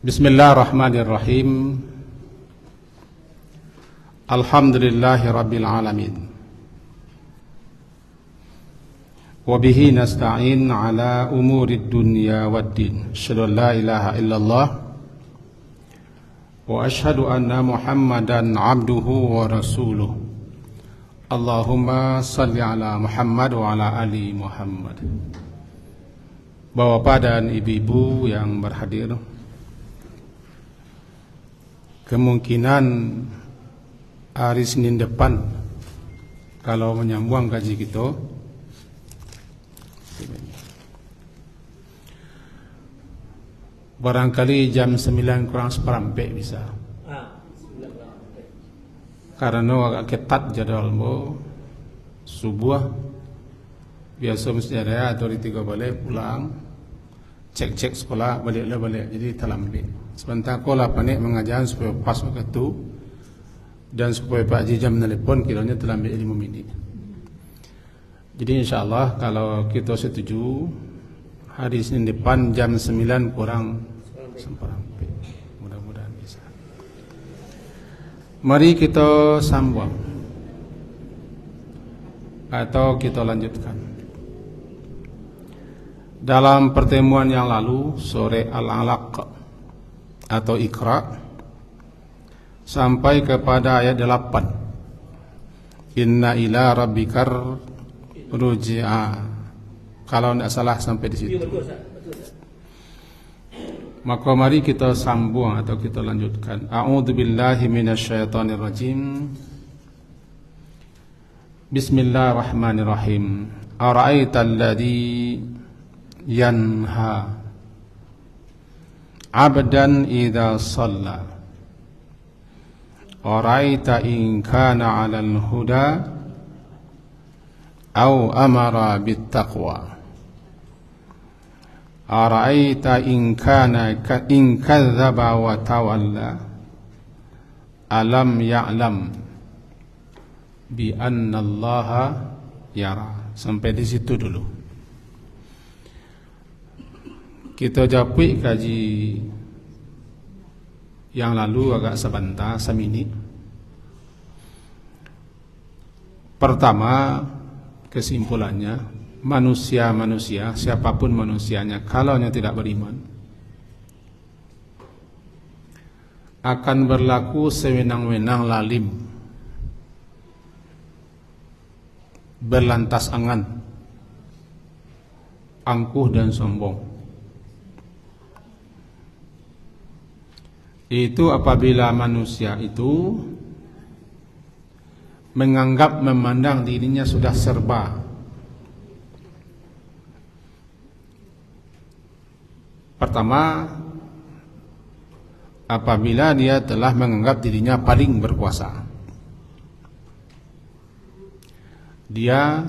Bismillahirrahmanirrahim. Alhamdulillahi rabbil alamin. Wa bihi nasta'in ala umurid dunya waddin. Asyhadu an la ilaha illallah wa asyhadu anna Muhammadan abduhu wa rasuluh. Allahumma salli ala Muhammad wa ala ali Muhammad. Bapak dan ibu-ibu yang berhadir, kemungkinan hari Senin depan kalau menyambung gaji kita barangkali jam 9 kurang seperempat bisa. Karena agak ketat jadwalmu subuh biasa mesti ada atau di 3 balik pulang cek sekolah balik, jadi terlambat. Sebentar kolah panik mengajar supaya pas waktu dan supaya Pak Haji jam nelpon kiranya terlambat 5 minit. Jadi insyaAllah kalau kita setuju hari Senin depan jam 9 kurang seperempat, mudah-mudahan bisa. Mari kita sambung atau kita lanjutkan. Dalam pertemuan yang lalu sore Al-Alaq atau Iqra sampai kepada ayat 8. Inna ila rabbikar ruji'a. Kalau tidak salah sampai di situ. Maka mari kita sambung atau kita lanjutkan. A'udzubillahi minasyaitonir rajim. Bismillahirrahmanirrahim. Ara'aital ladzi yanha 'abdan idza shalla araita in kana 'alal huda aw amara bit taqwa araita in kana in kadzdzaba wa tawalla alam ya'lam bi anna Allaha yara. Sampai di situ dulu. Kita japui kaji yang lalu agak sebentar, seminit. Pertama, kesimpulannya, manusia, siapapun manusianya, kalau tidak beriman, akan berlaku sewenang-wenang lalim, berlantas angan, angkuh dan sombong. Itu apabila manusia itu memandang dirinya sudah serba. Pertama, apabila dia telah menganggap dirinya paling berkuasa. Dia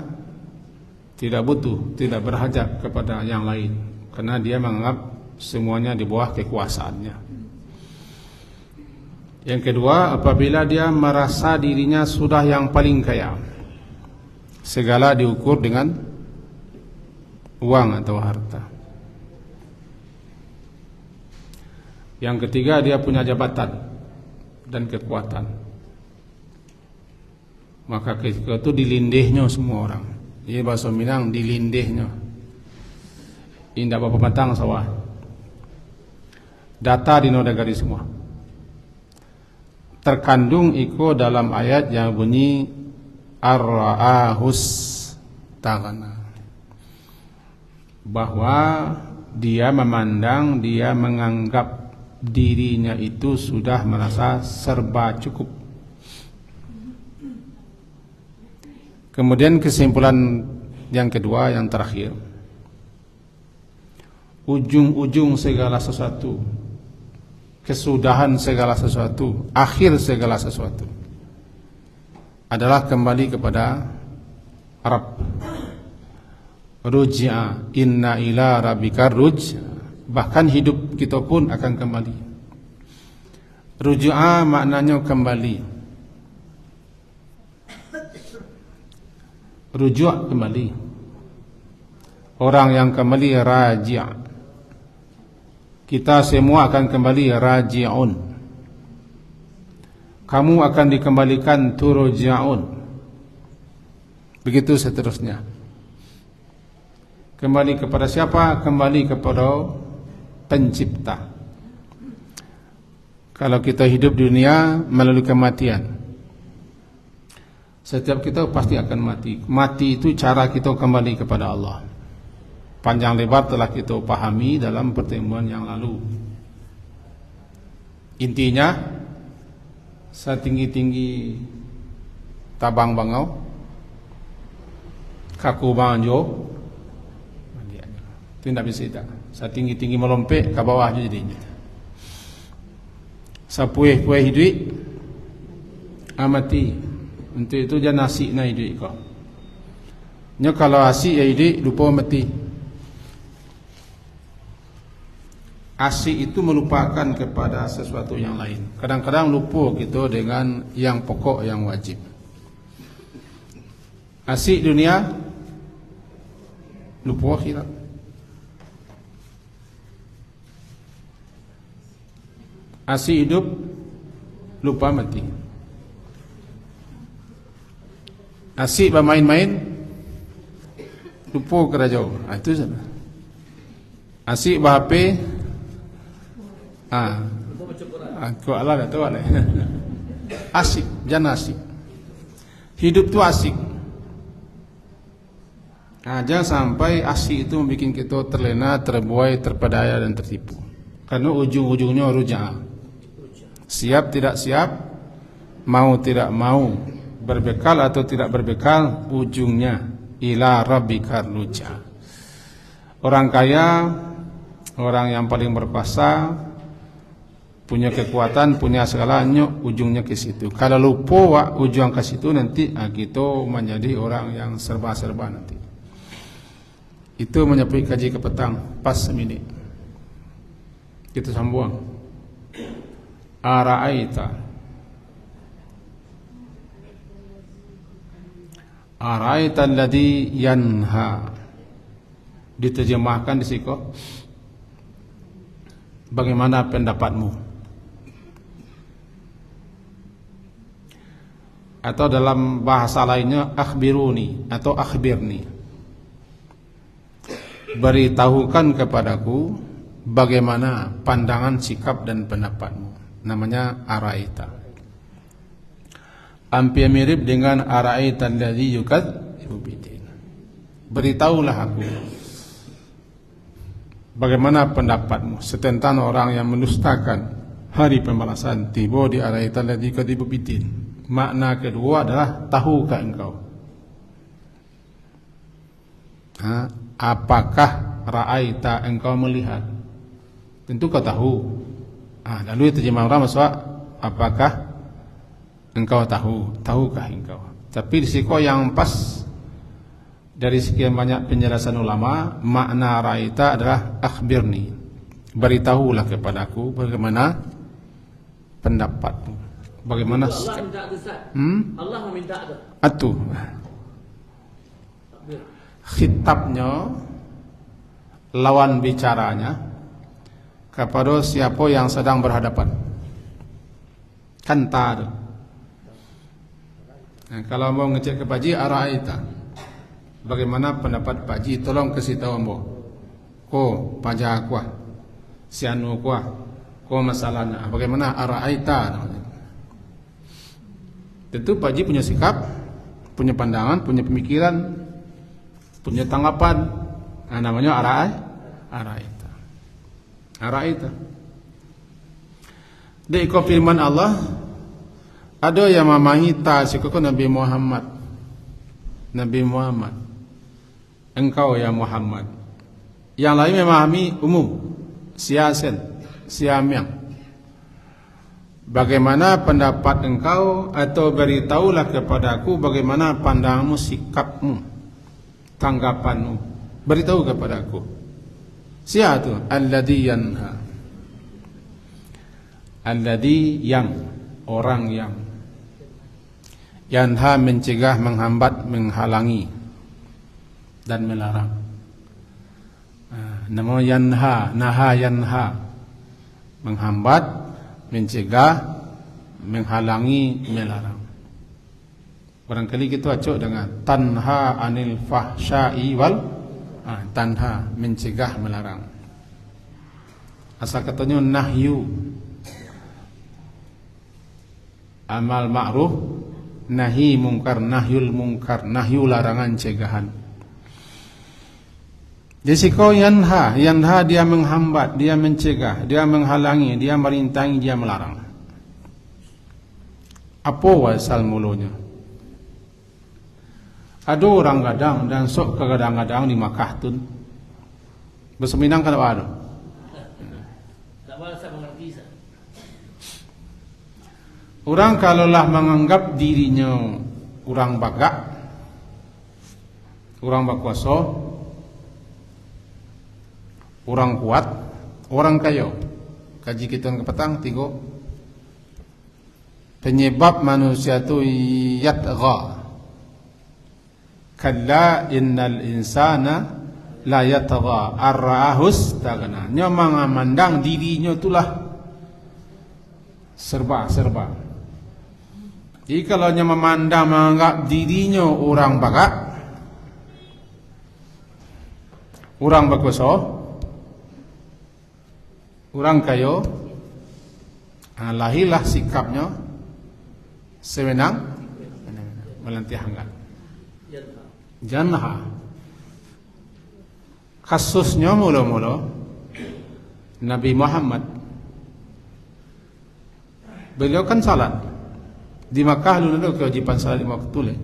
tidak butuh, tidak berhajat kepada yang lain, karena dia menganggap semuanya di bawah kekuasaannya. Yang kedua, apabila dia merasa dirinya sudah yang paling kaya, segala diukur dengan uang atau harta. Yang ketiga, dia punya jabatan dan kekuatan. Maka ketika itu dilindihnya semua orang. Jadi bahasa Minang dilindihnya. Indah bapak matang sawah. Data di nodagari semua. Terkandung iko dalam ayat yang bunyi ar-ra'ahus taghna, bahwa dia memandang, dia menganggap dirinya itu sudah merasa serba cukup. Kemudian kesimpulan yang kedua, yang terakhir, ujung-ujung segala sesuatu, kesudahan segala sesuatu, akhir segala sesuatu adalah kembali kepada Rabb. Ruj'a, inna ila rabbika ruj'a. Bahkan hidup kita pun akan kembali. Ruj'a maknanya kembali. Rujuk kembali. Orang yang kembali raji'. Kita semua akan kembali raji'un. Kamu akan dikembalikan turja'un. Begitu seterusnya. Kembali kepada siapa? Kembali kepada pencipta. Kalau kita hidup di dunia melalui kematian, setiap kita pasti akan mati. Mati itu cara kita kembali kepada Allah. Panjang lebar telah kita pahami dalam pertemuan yang lalu. Intinya, setinggi-tinggi tabang bangau, kaku banjo, itu tidak bisa tak. Setinggi-tinggi melompat ke bawah jadinya. Sepuih-puih hidup, amati. Untuk itu jangan asik na hidup kau. Nya kalau asik ya hidup, lupa mati. Asik itu melupakan kepada sesuatu yang lain. Kadang-kadang lupa kita dengan yang pokok, yang wajib. Asik dunia, lupa akhirat. Asik hidup, lupa mati. Asik bermain-main, lupa kerajau. Itu saja. Asik berhape, kau alah tu alah. Asik, jangan asik. Hidup tu asik. Jangan sampai asik itu membuat kita terlena, terbuai, terpedaya dan tertipu. Karena ujung-ujungnya rujak. Siap tidak siap, mau tidak mau, berbekal atau tidak berbekal, ujungnya ila rabbikar rujak. Orang kaya, orang yang paling berkuasa, punya kekuatan, punya segalanya, ujungnya ke situ. Kalau lupa ujung ke situ, nanti kita menjadi orang yang serba-serba nanti. Itu menyebut kaji ke petang, pas seminit. Kita sambung. Ara'aita alladhi yanha. Diterjemahkan di situ. Bagaimana pendapatmu? Atau dalam bahasa lainnya akhbiruni atau akhbirni. Beritahukan kepadaku bagaimana pandangan, sikap dan pendapatmu. Namanya araita. Hampir mirip dengan araita alladhi yukadzibu bid-din. Beritahulah aku bagaimana pendapatmu tentang orang yang mendustakan hari pembalasan. Tiba di araita alladhi yukadzibu bid-din. Makna kedua adalah tahukah engkau? Apakah ra'aita engkau melihat? Tentu kau tahu. Lalu terjemah orang maksud apakah engkau tahu? Tahukah engkau? Tapi di sini yang pas dari sekian banyak penjelasan ulama, makna ra'aita adalah akhbirni. Beritahulah kepadaku bagaimana pendapatmu. Bagaimana Allah minta kesat. Allah meminta tu. Atuh. Khitabnya, lawan bicaranya kepada siapa yang sedang berhadapan. Kanta. Kalau mau ngecek ke Pak Haji, ara'aita. Bagaimana pendapat Pak Haji? Tolong kasih tahu ambo. Ko pajak kuah, si anu kuah, ko masalahnya. Bagaimana ara'aita? Tentu Pak Haji punya sikap, punya pandangan, punya pemikiran, punya tanggapan. Namanya ara'aita. Ara'aita. Di firman Allah, ada yang memahami sikap Nabi Muhammad. Nabi Muhammad. Engkau ya Muhammad. Yang lain memahami umum. Siasen, siamyang. Bagaimana pendapat engkau, atau beritahulah kepadaku bagaimana pandanganmu, sikapmu, tanggapanmu. Beritahu kepadaku. Siapa itu? Alladhi yanha. Alladhi yang, orang yang. Yanha mencegah, menghambat, menghalangi dan melarang. Nama yanha, naha yanha. menghambat, mencegah, menghalangi, melarang. Barangkali kita acok dengan tanha anil fahsya'i wal tanha, mencegah, melarang. Asal katanya nahyu, amal ma'ruf, nahi mungkar, nahyul mungkar, nahyu larangan, cegahan. Jadi sikau yanha dia menghambat, dia mencegah, dia menghalangi, dia merintangi, dia melarang. Apa asal mulanya? Ada orang gadang dan sok ke gadang-gadang di Makkah tu berseminang kan apa? Tak boleh saya mengerti sah. Orang kalaulah menganggap dirinya orang bagak, orang berkuasa, orang kuat, orang kaya. Kaji kita ke petang tiga. Penyebab manusia tu yatgha. Kalla innal insana la yatgha ar-ra'ahus taghna. Nya memandang dirinya itulah serba-serba. Jadi kalau nya memandang menganggap dirinya orang bagak, orang berkuasa, orang kaya, lahirlah sikapnya sewenang melantihangan. Janha. Kasusnya mula-mula Nabi Muhammad. Beliau kan salat di Makkah dulu kewajiban salat 5 waktu.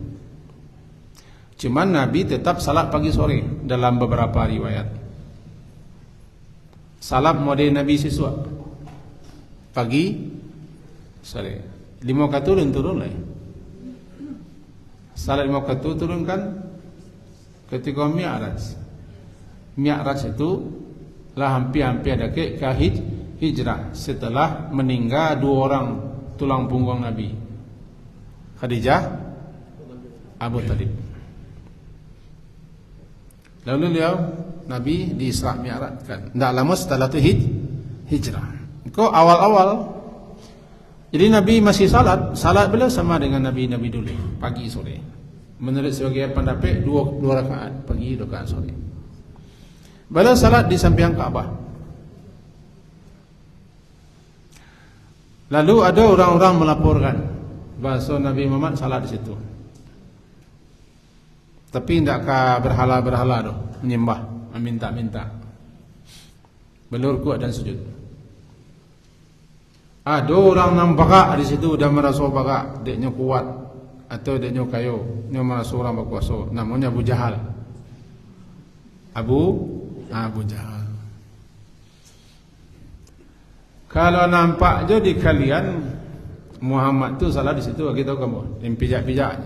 Cuma Nabi tetap salat pagi sore dalam beberapa riwayat. Salat model Nabi siswa pagi sore. 5 waktu turun lah. Salat 5 waktu turunkan ketika Mi'raj itu lah hampir-hampir ada ke hijrah setelah meninggal 2 orang tulang punggung Nabi, Khadijah, Abu Talib. Lalu Nabi di Isra Mi'raj kan. Tidak lama setelah itu hijrah. Kau awal-awal jadi Nabi masih salat beliau sama dengan Nabi-Nabi dulu pagi sore. Menurut sebagian pendapat 2 rakaat pagi 2 rakaat sore. Beliau salat di samping Kaabah. Lalu ada orang-orang melaporkan bahawa Nabi Muhammad salat di situ. Tapi tidakkah berhala-berhala tu menyembah, meminta-minta. Beliau rukuk dan sujud. Ada orang nampak di situ dan merasa bagak, deknya kuat atau deknya kayo, dia merasa orang berkuasa. Namanya Abu Jahal. Abu Jahal. Kalau nampak jadi kalian Muhammad tu salah di situ, kita tahu kamu, yang pijak-pijak,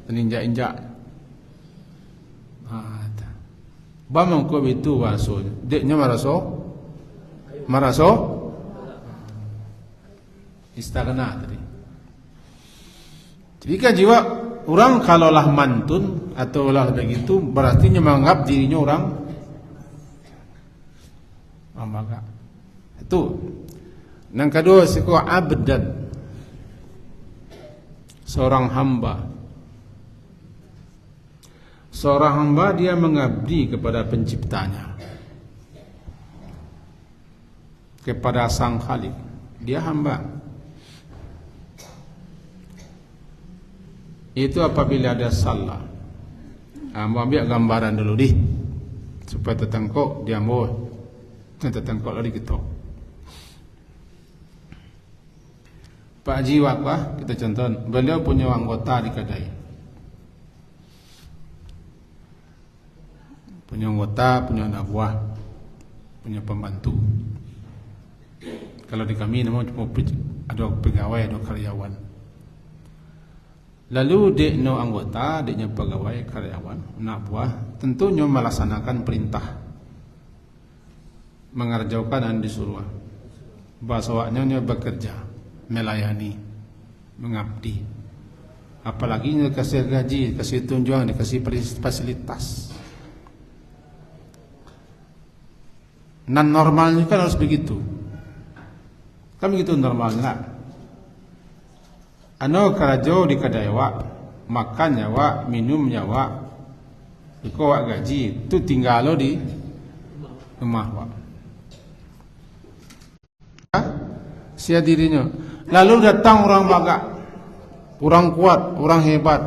injak-injak. Bamang ko itu waso, deknya merasa istagna tadi. Jadi kan jiwa orang kalaulah mantun atau lah begitu berarti menganggap dirinya orang bagak. Itu. Yang kedua siku abdan, seorang hamba. Seorang hamba dia mengabdi kepada penciptanya, kepada sang Khalik. Dia hamba. Itu apabila ada salah. Mau ambil gambaran dulu supaya tertangkap dia mau tertangkap lagi kita. Pak Haji Waqah kita contoh, beliau punya anggota di kedai. Punya anggota, punya anak buah, punya pembantu. Kalau di kami namanya cuma ada pegawai, ada karyawan. Lalu deknya anggota, deknya pegawai, karyawan, anak buah, tentunya melaksanakan perintah, mengerjakan dan disuruh. Bahasanya bekerja, melayani, mengabdi. Apalagi dikasih gaji, dikasih tunjangan, dikasih fasilitas. Non normalnya kan harus begitu. Kan begitu normalnya. Ano karajo di kedai wak, makannya wak, minumnya wak, iko wak gaji, itu tinggal lo di rumah wak. Sia dirinya. Lalu datang orang bagak, orang kuat, orang hebat,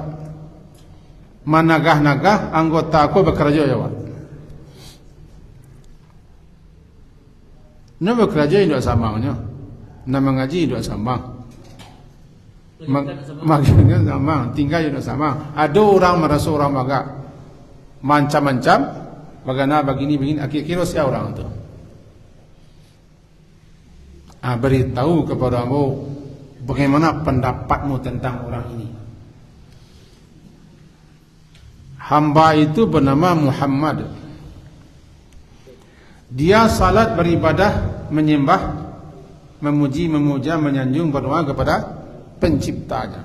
managah-nagah anggota aku bekerja ya wak. Nak bekerja tidak samangnya, nak mengaji tidak samang. Makanya sama, tinggal juga sama. Ada orang merasa orang bagak macam-macam, bagaimana begini, akhir-akhir siapa orang itu? Beritahu kepadamu bagaimana pendapatmu tentang orang ini. Hamba itu bernama Muhammad. Dia salat, beribadah, menyembah, memuji, memuja, menyanjung, berdoa kepada penciptanya.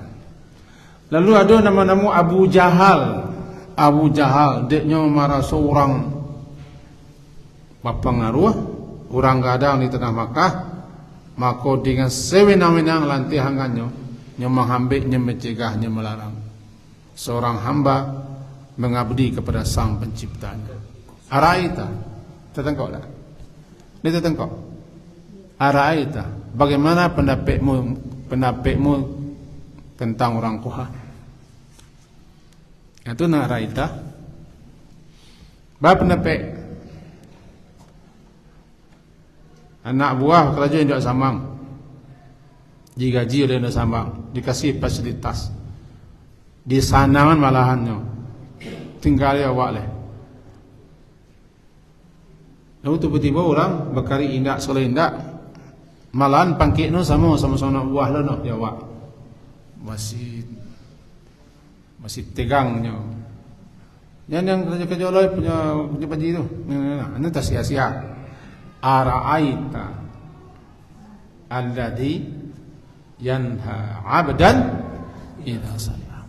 Lalu ada nama-nama Abu Jahal. Abu Jahal deknya marah seorang pengaruh, orang gadang di tanah Makkah. Maka dengan sewenang-wenang lantihangannya, nya menghambiknya, mencegahnya, melarang seorang hamba mengabdi kepada sang penciptanya. Araita, tertengkok tak? Ini tertengkok. Araita, bagaimana pendapatmu tentang orang Kuha? Itu nak araita. Bapa pendapat anak buah kerajaan tidak samang, digaji oleh tidak samang, dikasih fasilitas, disanangan malahannya, tinggal awak leh. Lalu tiba-tiba orang berkari indak soleh indak, malahan pangkit no sama-sama buah lo no ya awak masih tegangnya. Yang kerja-kerja lo punya panji itu, ini tak sia-sia. Ara'aita alladhi yanha 'abdan idza sallam.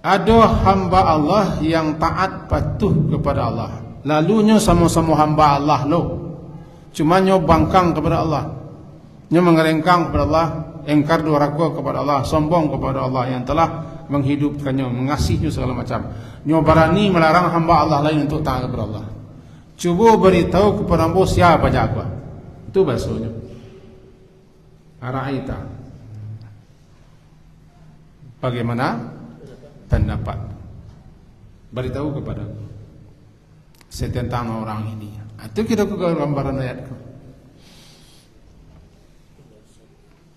Ada hamba Allah yang taat patuh kepada Allah. Lalunya sama-sama hamba Allah lo. Cuma nyo bangkang kepada Allah. Nyo mengerengkang kepada Allah, engkar durhaka kepada Allah, sombong kepada Allah yang telah menghidupkannya, mengasihinya segala macam. Nyo berani melarang hamba Allah lain untuk taat kepada Allah. Cuba beritahu kepada hamba siapa jago. Itu bahasanya. Ara'aita. Bagaimana pendapat? Beritahu kepada aku tentang orang ini. Itu kita ke gambaran ayat ke.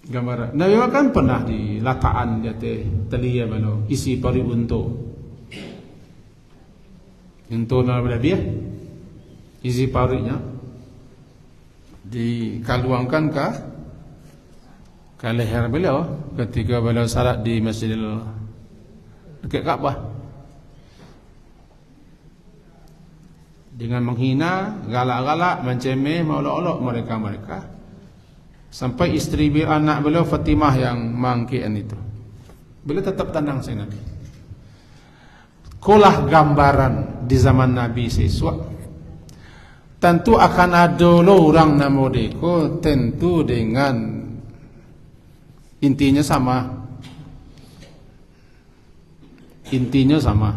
Gambaran. Nabi kan pernah di lataan jate telia balo isi pari unto. Unto na berlebih isi parinya dikaluangkan ke leher beliau ketika beliau salat di Masjidil dekat Ka'bah. Dengan menghina, galak-galak, mencemeh, mengolok-olok mereka-mereka. Sampai isteri anak beliau Fatimah yang mangkian itu. Beliau tetap tenang saya Nabi. Kulah gambaran di zaman Nabi siswa. Tentu akan ada orang nama deko, tentu dengan intinya sama. Intinya sama.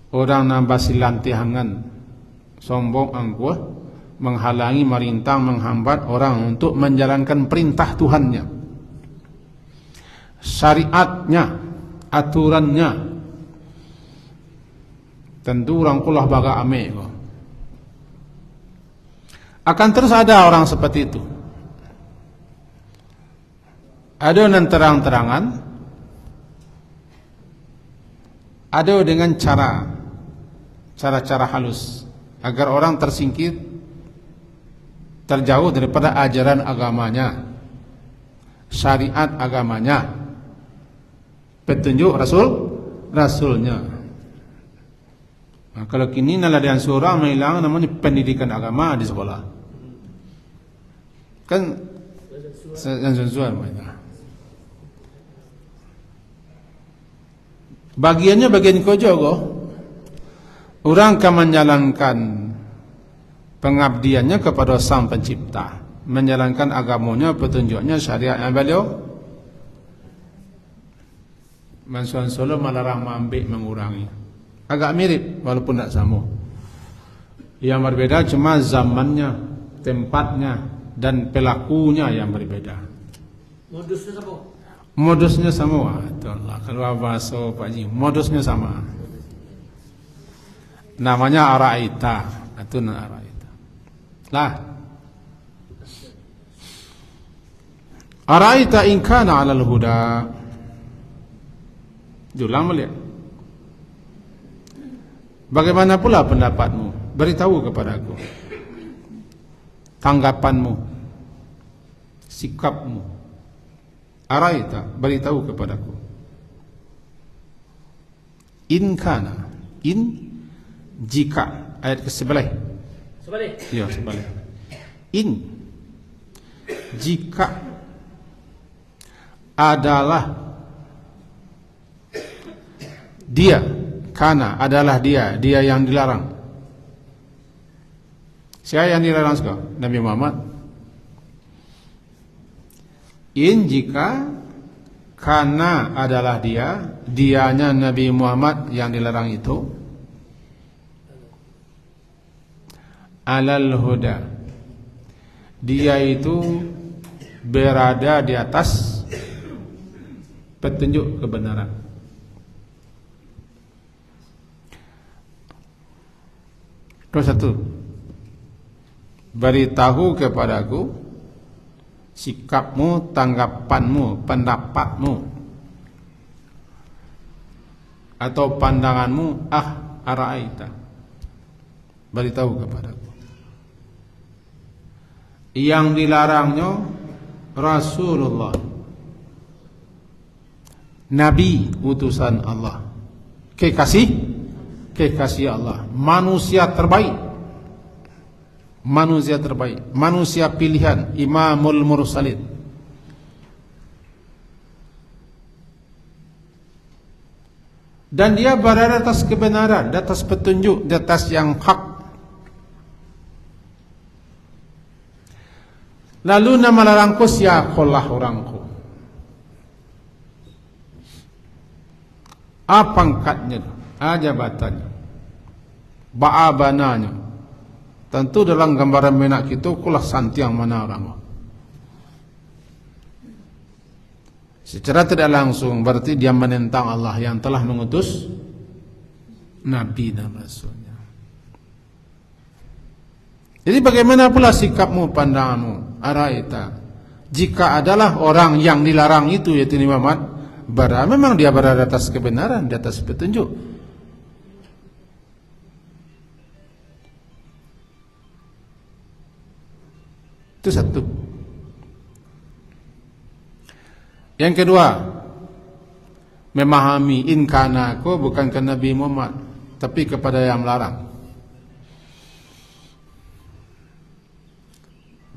Orang nambah silantihangan, sombong angkuh, menghalangi, merintang, menghambat orang untuk menjalankan perintah Tuhannya, syariatnya, aturannya. Tentu orang kulah baga ame kok. Akan terus ada orang seperti itu. Ada yang terang-terangan, ada dengan cara-cara halus agar orang tersingkir, terjauh daripada ajaran agamanya, syariat agamanya, petunjuk Rasulnya. Nah, kalau kini naladian seorang menghilang namanya pendidikan agama di sekolah, kan sesuai macam. Bagiannya bagian kojo kok. Orang akan menjalankan pengabdiannya kepada Sang Pencipta, menjalankan agamanya, petunjuknya, syariat yang beliau. Mansuhan Solo melarang, mengambil, mengurangi. Agak mirip walaupun tidak sama. Yang berbeda cuma zamannya, tempatnya, dan pelakunya yang berbeda. Modusnya sama. Modusnya sama. Itulah kalau bahasa Pak Haji, modusnya sama. Namanya araita. Itu araita. Lah. Araita in kana 'alal huda. Diulang balik. Bagaimana pula pendapatmu? Beritahu kepadaku. Tanggapanmu, sikapmu. Araita, beritahu kepadaku. In kana, in jika, ayat ke-11. Sebalik. Ya, sebalik. In jika adalah dia, kana adalah dia yang dilarang. Siapa yang dilarang sekarang? Nabi Muhammad. In jika kana adalah dia, dianya Nabi Muhammad yang dilarang itu. Alal huda, dia itu berada di atas petunjuk kebenaran. Itu satu. Beritahu kepadaku sikapmu, tanggapanmu, pendapatmu atau pandanganmu. Araita, beritahu kepadaku. Yang dilarangnya Rasulullah, Nabi utusan Allah, kekasih Allah, manusia terbaik, manusia pilihan, Imamul Mursalin. Dan dia berada atas kebenaran, di atas petunjuk, di atas yang hak. Lalu nama larangku siapalah orangku. Apa pangkatnya, jabatannya, ba'abananya. Tentu dalam gambaran menak kita kulah santiang mana orang. Secara tidak langsung berarti dia menentang Allah yang telah mengutus Nabi dan Rasulnya. Jadi bagaimana pula sikapmu, pandanganmu? Araita, jika adalah orang yang dilarang itu, yaitu Nabi Muhammad, memang dia berada atas kebenaran, di atas petunjuk. Itu satu. Yang kedua, memahami in kana ko bukan ke Nabi Muhammad, tapi kepada yang melarang.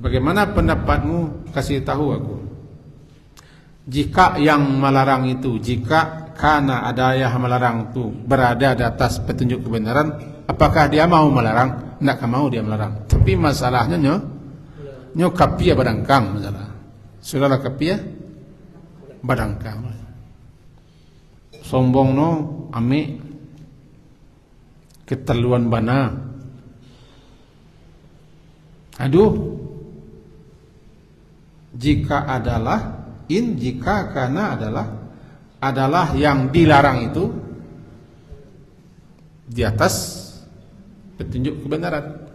Bagaimana pendapatmu? Kasih tahu aku. Jika yang melarang itu, jika kana ada yang melarang itu berada di atas petunjuk kebenaran, apakah dia mau melarang? Tidak mau dia melarang. Tapi masalahnya nyo kapia badangkang masalah. Sudahlah kapia badangkang. Sombong no ame keterluan bana. Aduh. Jika adalah jika karena adalah yang dilarang itu di atas petunjuk kebenaran.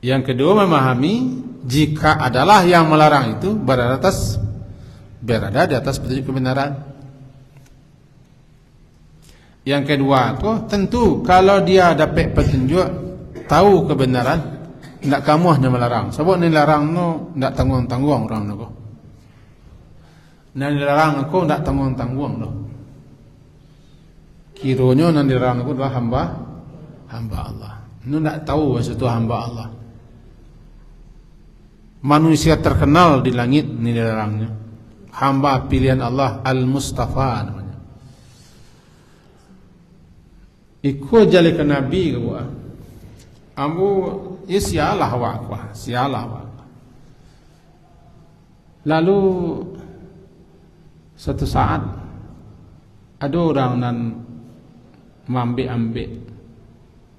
Yang kedua, memahami jika adalah yang melarang itu berada di atas petunjuk kebenaran. Yang kedua tuh tentu kalau dia dapat petunjuk, tahu kebenaran, tidak kamu hanya melarang. Sebab ni larang no tidak tanggung-tanggung orang no. Nan dilarang aku tidak tanggung-tanggung no. Kiranya nan dilarang aku adalah hamba Allah. Nu tidak tahu maksud itu hamba Allah. Manusia terkenal di langit ni dilarangnya. Hamba pilihan Allah, Al-Mustafa namanya. Ikut jali ke Nabi ke buah. Ambo ya sialah awak, sialah awak. Lalu satu saat ada orang nan mambik-ambik,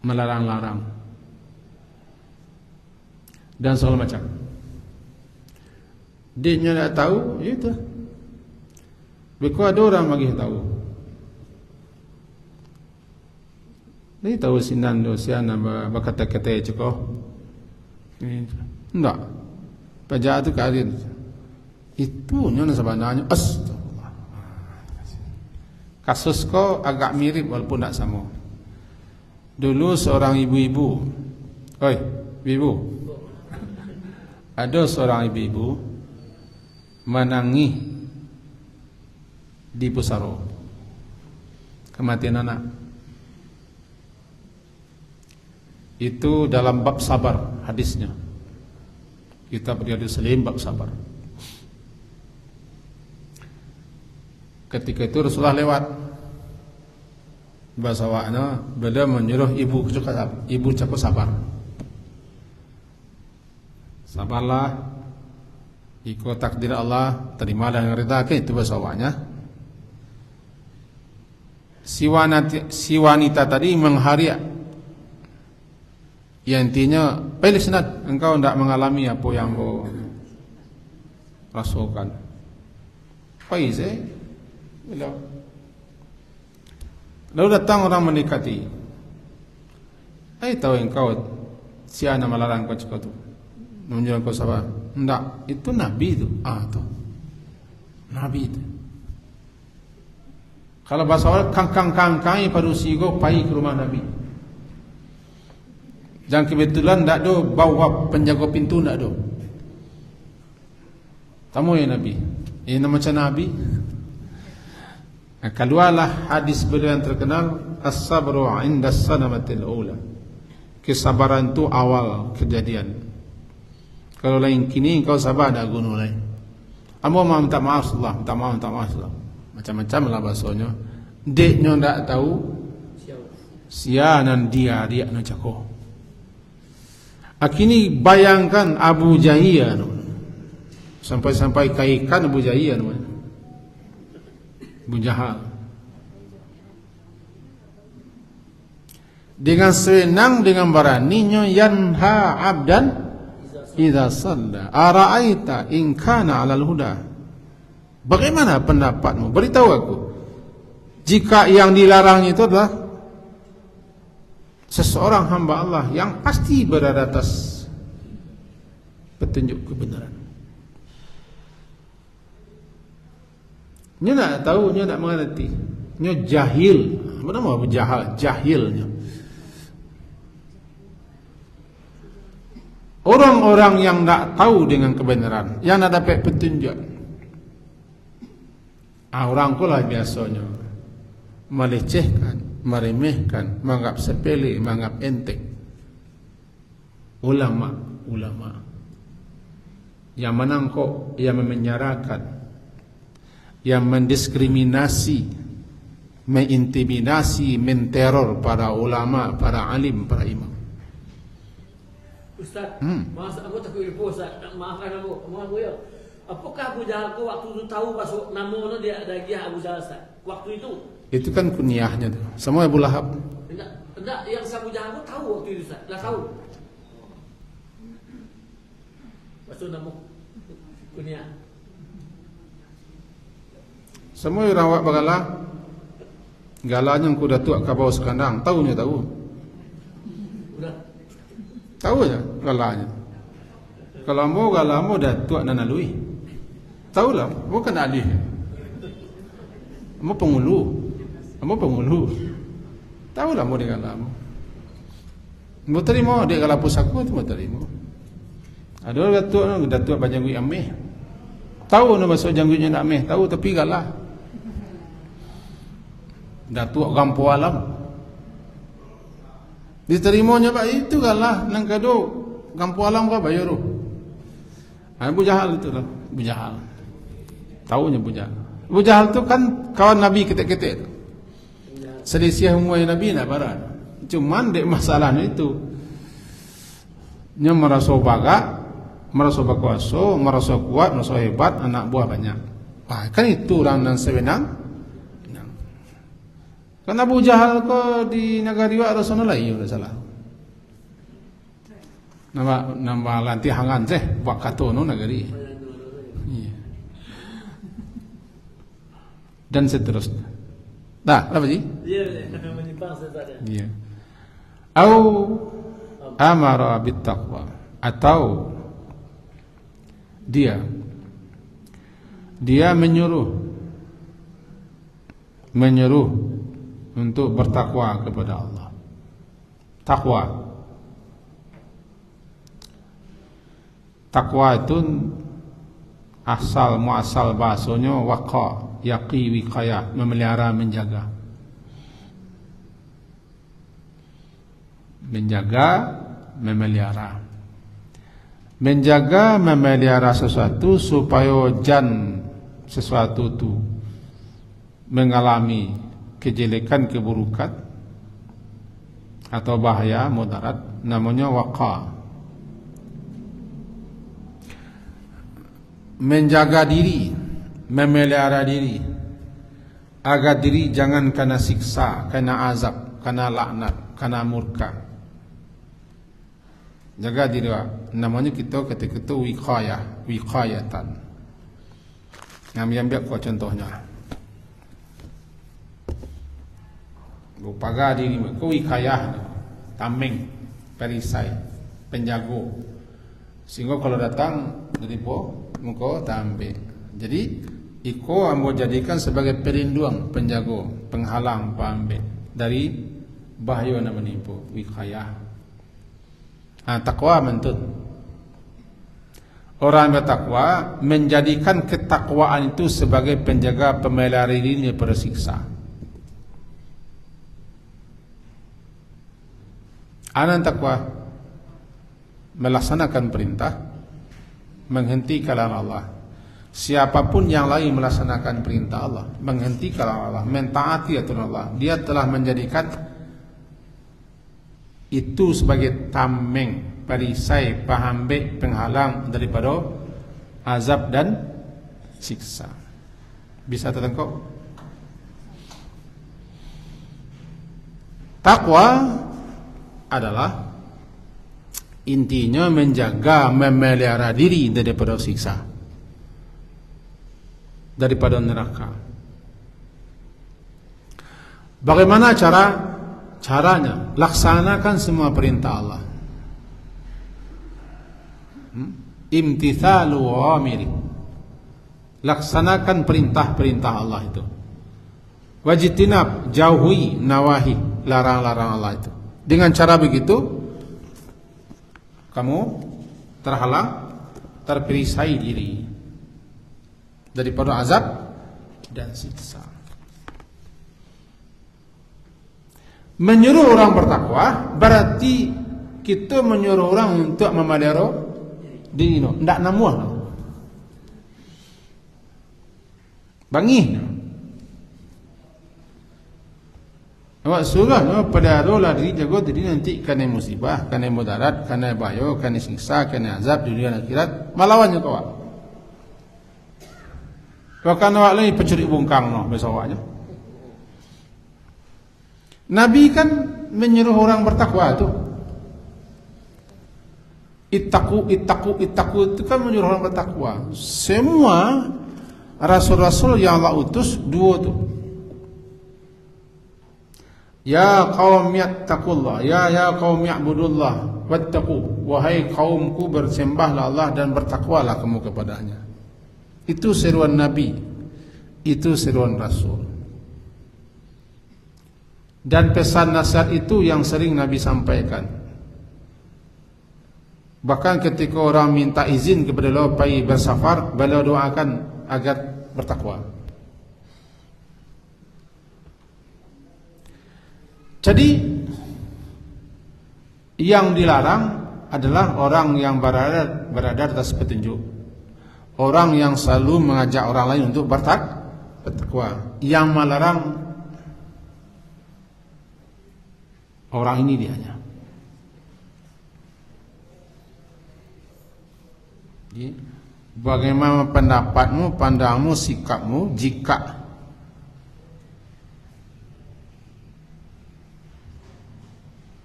melarang-larang dan segala macam. Dia tak tahu, itu. Because ada orang bagi tahu. Dia tahu sinan dosian berkata-kata cukup. Tidak. Pajak itu karin. Itu nyonya sebenarnya. Astagfirullah. Kasus ko agak mirip walaupun tak sama. Dulu seorang ibu-ibu. Oi, ibu. Ada seorang ibu-ibu menangis di Pusaro. Kematian anak. Itu dalam bab sabar hadisnya. Kitab Riyadhus Shalihin bab sabar. Ketika itu Rasulullah lewat. Bahasa awaknya beliau menyuruh ibu cakap sabar. Sabarlah, ikut takdir Allah, terimalah yang ridha. Itu bahasa awaknya. Si wanita tadi menghariak. Ya intinya, pilih senat, engkau tidak mengalami apa yang kau rasakan. Paizeh, lalu datang orang mendekati. Tahu engkau siapa melarang kau cakap tu, menunjukkan kau sabar. Tidak, itu Nabi itu. Tu Nabi itu. Kalau bahasa orang kangkang parusigo pai ke rumah Nabi. Jangan kebetulan tak ada bawa penjaga pintu, tak ada. Tamu ya Nabi. Ini nama macam Nabi. Keluarlah hadis beliau yang terkenal, as-sabru 'inda as-sanamatil ula. Kesabaran itu awal kejadian. Kalau lain kini kau sabar dah guna lain. Amba mau minta maaf Allah, minta maaf Allah. Macam-macam lah bahasanya. Deknya tak tahu sianan dia nak cakap. Akini bayangkan Abu Jahiyah, sampai-sampai kaikan Abu Jahiyah, Abu Jahal. Dengan senang, dengan beraninya yanha abdan idza shalla ara'aita in kana 'alal huda. Bagaimana pendapatmu? Beritahu aku. Jika yang dilarang itu adalah seseorang hamba Allah yang pasti berada atas petunjuk kebenaran. Nya tak tahu, nya tak mengerti. Nya jahil. Apa nama Abu Jahal? Jahilnya. Orang-orang yang tak tahu dengan kebenaran, yang tak dapat petunjuk. Orang kulah biasanya melecehkan, meremehkan, menganggap sepele, menganggap enteng ulama yang menangkok, yang memenjarakan, yang mendiskriminasi, mengintimidasi, menteror para ulama, para alim, para imam. Ustaz, masa aku takut ilmu Ustaz, maafkan aku, maaf ya. Apakah Abu Jahal tu waktu itu tahu masuk namanya dia ada Abu Jahal Ustaz? Waktu itu? Itu kan kunyahnya tu. Semua Abu Lahab. Tidak, yang Abu Jahal tu tahu waktu itu Ustaz. Dah tahu. Masuk nama kunyah. Semua orang awak bagalah. Galanya aku dah tuak ke bawah sekandang. Tahunya tahu. Sudah. Tahu je galanya. Kalau mau galamu dah tuak dan alui. Tahulah, bukan alih. Mau pengulu. Tahulah mau dia galamu. Mau terima dia galau pusaku tu mau terima. Ada orang dah tuak banyak gui ameh. Tahu nama masuk janggunya nak ameh, tahu tapi galah. Dah tuak gampu alam. Diterimanya pak itu galah nang kado gampu alam kau bayar. Abu Jahal itu lah, Abu Jahal. Tahunya Abu Jahal. Abu Jahal tu kan kawan Nabi ketek-ketek tu. Selisih umur Nabi nak barat. Cuman dek masalahnya itu Nya merasa baga, merasa berkuasa, merasa kuat, merasa hebat, anak buah banyak. Kan itu orang yang sebenang. Kan Abu Jahal ko di negara iwa Rasulullah iya salah. Nama lanti hangan teh buat kato no negari. Iya. Dan seterusnya. Dah, apa sih? Iya, menyimpang saja. Iya. Au amara bittaqwa, atau dia menyuruh untuk bertakwa kepada Allah. Takwa itu muasal bahasanya waqa, yaqi, wiqayah, memelihara, menjaga. Memelihara. Menjaga, memelihara sesuatu supaya sesuatu itu mengalami kejelekan, keburukan atau bahaya, mudarat, namanya waqa. Menjaga diri, memelihara diri agar diri jangan kena siksa, kena azab, kena laknat, kena murka. Jaga diri, namanya kita ketika itu wiqayatan. Yang ambil kau contohnya. Paga diri, kau wiqayah, tameng, perisai, penjago. Sehingga kalau datang dari muka tambe. Jadi iko ambo jadikan sebagai pelindung, penjago, penghalang, pambe dari bahaya yang menipu, wiqayah. Takwa mentut. Orang bertakwa menjadikan ketakwaan itu sebagai penjaga, pemelihara diri daripada siksa. Anak takwa melaksanakan perintah, menghentikan Allah. Siapapun yang lain melaksanakan perintah Allah, menghentikan Allah, mentaati aturan Allah, dia telah menjadikan itu sebagai tameng, perisai, pahambe, penghalang daripada azab dan siksa. Bisa tertangkap? Takwa adalah intinya menjaga, memelihara diri daripada siksa, daripada neraka. Bagaimana caranya? Laksanakan semua perintah Allah. Imtithalu awamiri. Laksanakan perintah-perintah Allah itu. Wajtinab, jauhi nawahi, larang-larang Allah itu. Dengan cara begitu kamu terhalang, terperisai diri daripada azab dan siksa. Menyuruh orang bertakwa berarti kita menyuruh orang untuk memelihara diri. Tidak namuah. Bangih. Awak suruh pelihara diri, jaga diri, nanti kena musibah, kena mudarat, kena bahaya, kena siksa, kena azab di dunia akhirat. Malawannya kau. Bahkan awak lagi pencuri bungkang besok awaknya. Nabi kan menyuruh orang bertakwa itu. Ittaqu itu kan menyuruh orang bertakwa. Semua rasul-rasul yang Allah utus dua tu. Ya qaum yattaqullah, ya qaum ya'budullah wattaqu. Wahai kaumku, bersembahlah Allah dan bertakwalah kamu kepadanya. Itu seruan Nabi. Itu seruan Rasul. Dan pesan nasihat itu yang sering Nabi sampaikan. Bahkan ketika orang minta izin kepada beliau pergi bersafar, beliau doakan agar bertakwa. Jadi yang dilarang adalah orang yang berada atas petunjuk, orang yang selalu mengajak orang lain untuk bertakwa. Yang melarang orang ini dianya. Jadi, bagaimana pendapatmu, pandangmu, sikapmu jika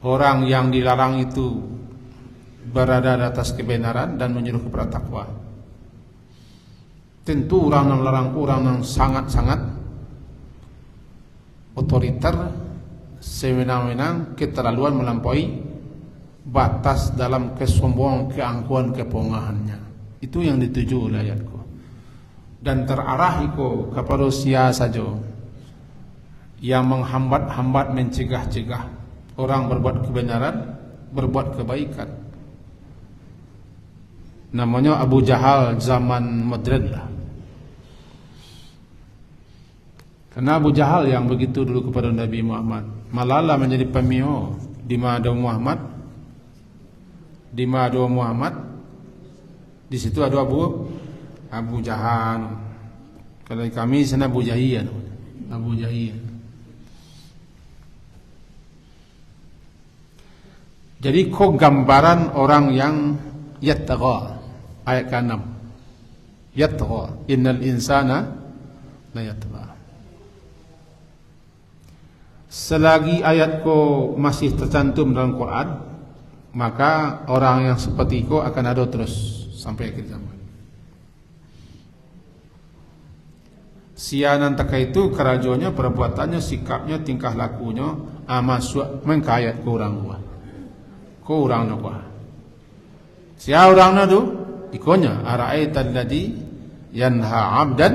orang yang dilarang itu berada di atas kebenaran dan menyuruh kepada takwa? Tentu orang yang melarang orang yang sangat-sangat otoriter, sewenang-wenang, keterlaluan, melampaui batas dalam kesombongan, keangkuhan, kepongahannya. Itu yang dituju oleh ayatku. Dan terarah itu kepada sia saja yang menghambat-hambat, mencegah-cegah orang berbuat kebenaran, berbuat kebaikan. Namanya Abu Jahal zaman modern lah. Karena Abu Jahal yang begitu dulu kepada Nabi Muhammad, malah menjadi pemio di mana ada Muhammad, di situ ada Abu Jahal. Kalau kami sana Abu Jahil. Jadi kok gambaran orang yang yattagha, ayat ke-6. Yattagha, innal insana la yattagha. Selagi ayatku masih tercantum dalam Quran, maka orang yang seperti itu akan ada terus sampai akhir zaman. Sianan taka itu kerajaannya, perbuatannya, sikapnya, tingkah lakunya masuk mengkayat ke orang gua. Ko orang nak gua. Sia orang nak tu ikonya ara'aita alladhi yanha 'abdan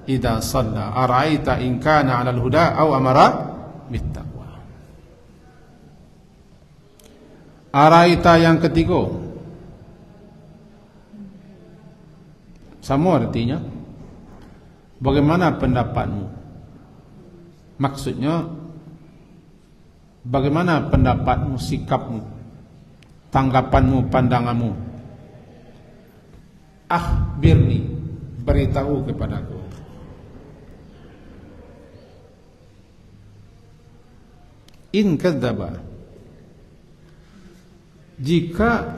idza shalla ara'aita in kana 'alal huda aw amara bittaqwa. Araita yang ketiga, sama artinya, bagaimana pendapatmu? Maksudnya, bagaimana pendapatmu, sikapmu, tanggapanmu, pandanganmu? Akhbirni, beritahu kepadaku. In kadzdzaba, jika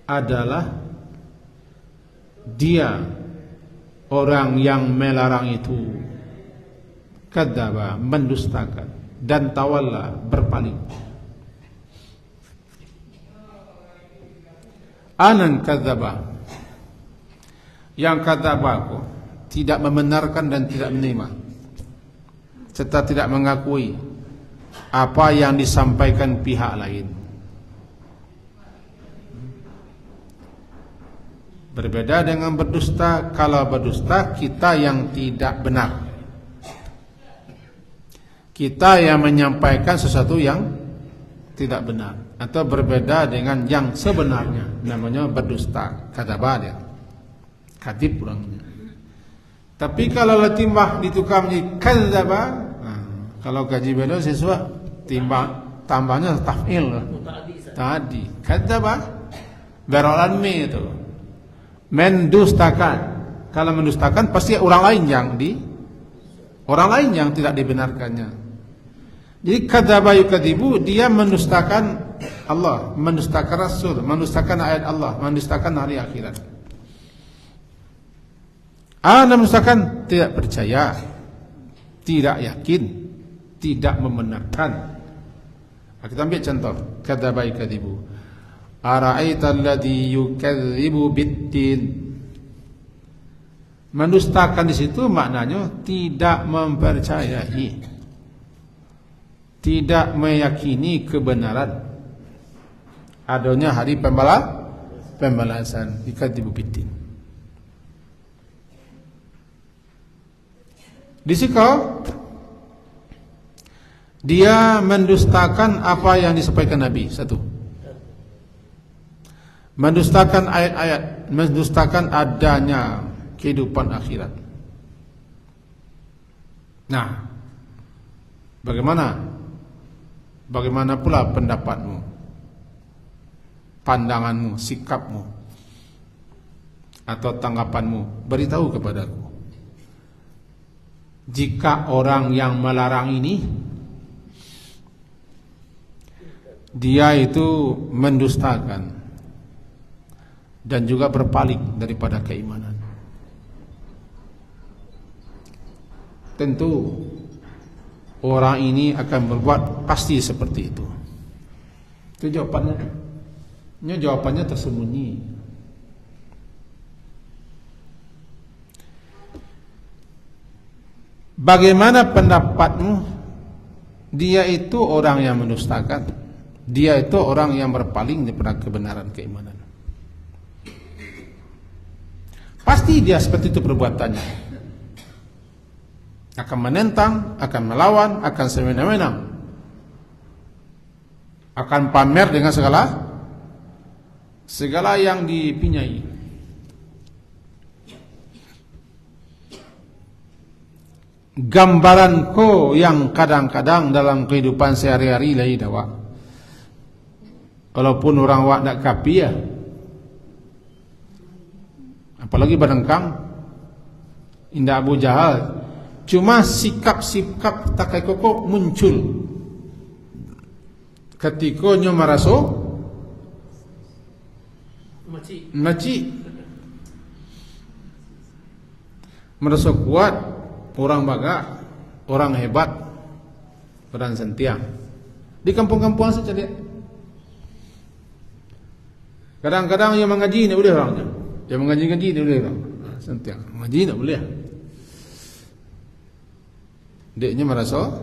adalah dia orang yang melarang itu, kadzdzaba, mendustakan, dan tawalla, berpaling. Anan kadzdzaba, yang kadzabaku tidak membenarkan dan tidak menerima serta tidak mengakui apa yang disampaikan pihak lain. Berbeda dengan berdusta. Kalau berdusta, kita yang tidak benar, kita yang menyampaikan sesuatu yang tidak benar, atau berbeda dengan yang sebenarnya, namanya berdusta, kadzdzaba dia, kadhib orangnya. Tapi kalau latimbah ditukar menjadi kadzdzaba, kalau gaji beliau sesuai tambahnya taf'il tadi. Kadzdzaba berolan mi itu mendustakan. Kalau mendustakan pasti orang lain yang tidak dibenarkannya. Jadi kadzdzaba yukadzibu, dia mendustakan Allah, mendustakan Rasul, mendustakan ayat Allah, mendustakan hari akhirat. Mendustakan, tidak percaya, tidak yakin, tidak membenarkan. Kita ambil contoh kadzdzaba yukadzibu. Ara'aita alladhi yukadzibu biddin. Mendustakan di situ maknanya tidak mempercayai, tidak meyakini kebenaran adanya hari pembalasan. Yukadzibu biddin. Di situ dia mendustakan apa yang disampaikan Nabi. Satu, mendustakan ayat-ayat, mendustakan adanya kehidupan akhirat. Nah, bagaimana pula pendapatmu, pandanganmu, sikapmu, atau tanggapanmu? Beritahu kepadaku. Jika orang yang melarang ini dia itu mendustakan, dan juga berpaling daripada keimanan. Tentu orang ini akan berbuat pasti seperti itu. Itu jawabannya. Ini jawabannya tersembunyi. Bagaimana pendapatmu? Dia itu orang yang mendustakan. Dia itu orang yang berpaling daripada kebenaran keimanan. Pasti dia seperti itu perbuatannya. Akan menentang, akan melawan, akan semena-mena. Akan pamer dengan segala yang dipunyai. Gambaranku yang kadang-kadang dalam kehidupan sehari-hari lain dawa. Walaupun orang wak nak kapi ya, apalagi badangkang, indah Abu Jahal, cuma sikap-sikap takai koko muncul ketika nyo maraso maci merasa kuat, orang baga, orang hebat, orang sentiang. Di kampung-kampung saja dia. Kadang-kadang yang mengaji tak boleh orangnya. Yang mengaji-ngaji tak boleh orang. Sentiang. Mengaji tak boleh. Deknya merasa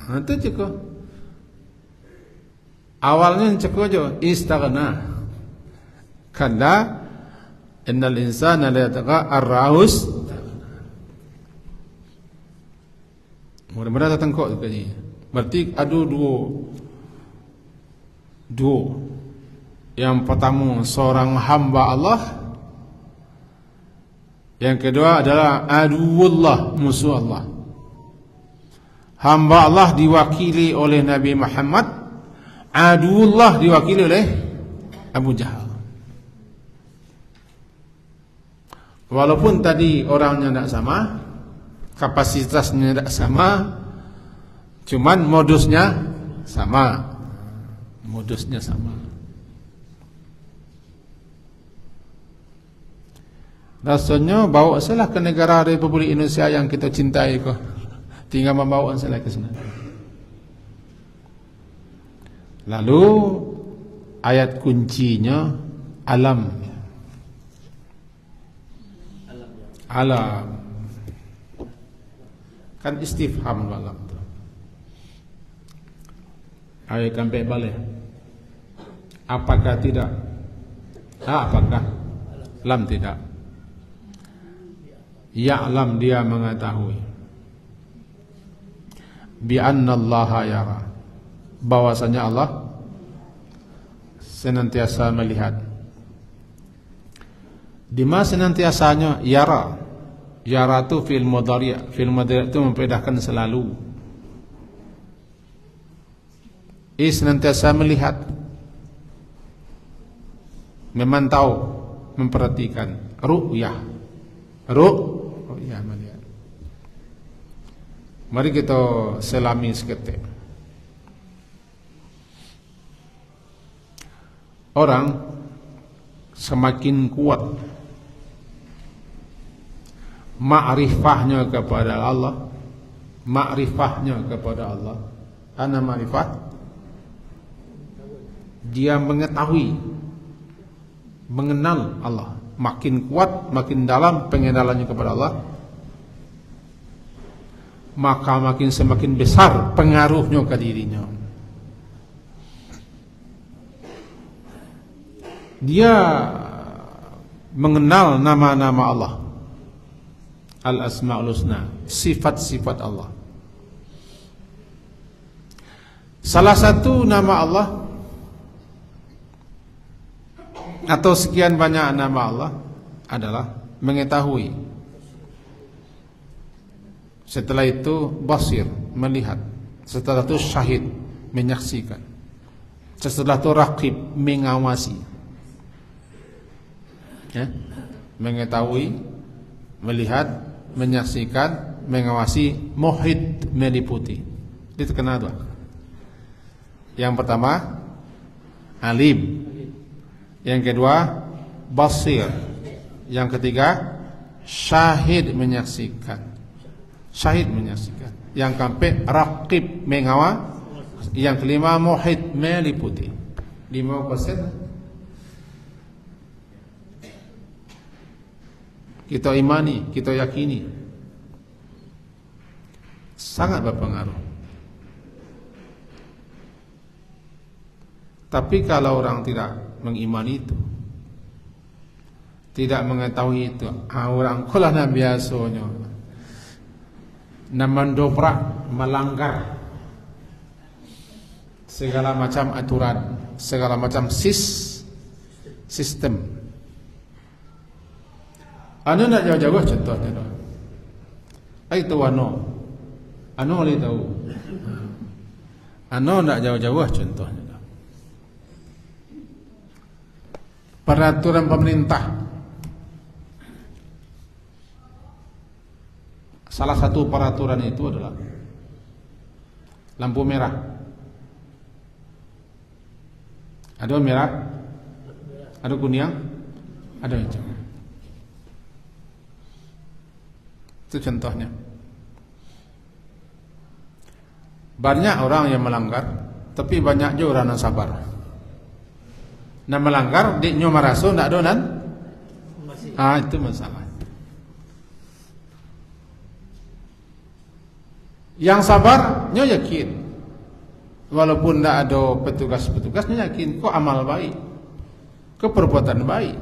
itu cukup. Awalnya cukup aja istaghna. Kalla innal insana la yataqa ar-raus. Mudah-mudahan datang kok tadi. Berarti ada dua. Yang pertama seorang hamba Allah. Yang kedua adalah aduwullah, musuh Allah. Hamba Allah diwakili oleh Nabi Muhammad, aduwullah diwakili oleh Abu Jahal. Walaupun tadi orangnya tidak sama, kapasitasnya tidak sama, cuman modusnya sama. Modusnya sama. Rasanya bawa salah ke negara Republik Indonesia yang kita cintai kok. Tinggal membawa salah ke sana. Lalu ayat kuncinya alam. Alam. Kan istifham alam tu. Ayat sampai balik. Apakah tidak? Apakah? Lam tidak. Ya'lam dia mengetahui. Bi anna Allah yara. Bahwasanya Allah senantiasa melihat. Di mana senantiasanya yara. Yara itu fi'il mudhari'. Fi'il mudhari' itu memperintahkan selalu. Senantiasa melihat, memantau, memperhatikan. Ru'yah. Ru'yah melihat. Mari kita selami seketik. Orang semakin kuat ma'rifahnya kepada Allah, ana ma'rifah, dia mengetahui, mengenal Allah. Makin kuat, makin dalam pengenalannya kepada Allah, maka semakin besar pengaruhnya ke dirinya. Dia mengenal nama-nama Allah, Al-Asma'ul Husna, sifat-sifat Allah. Salah satu nama Allah atau sekian banyak nama Allah adalah mengetahui. Setelah itu basir, melihat. Setelah itu syahid, menyaksikan. Setelah itu raqib, mengawasi. Ya? Mengetahui, melihat, menyaksikan, mengawasi, muhit, meliputi. Itu kenal dua. Yang pertama alim, yang kedua basir. Yang ketiga, syahid, menyaksikan. Syahid, menyaksikan. Yang keempat, raqib, mengawal. Yang kelima, muhit, meliputi. 5%. Kita imani, kita yakini, sangat berpengaruh. Tapi kalau orang tidak mengimani itu, tidak mengetahui itu, orang kulana biasanya mendobrak, melanggar segala macam aturan, segala macam sistem. Anu nak jauh-jauh contohnya dah. Itu anu boleh tahu. Anu nak jauh-jauh contohnya dah. Peraturan pemerintah. Salah satu peraturan itu adalah lampu merah. Ada merah, ada kuning, ada hijau. Itu contohnya. Banyak orang yang melanggar, tapi banyak juga orang yang sabar. Nah melanggar, dia merasa tidak donan. Itu masalah. Yang sabar, dia yakin. Walaupun tidak ada petugas-petugas, dia yakin kok amal baik, kok perbuatan baik.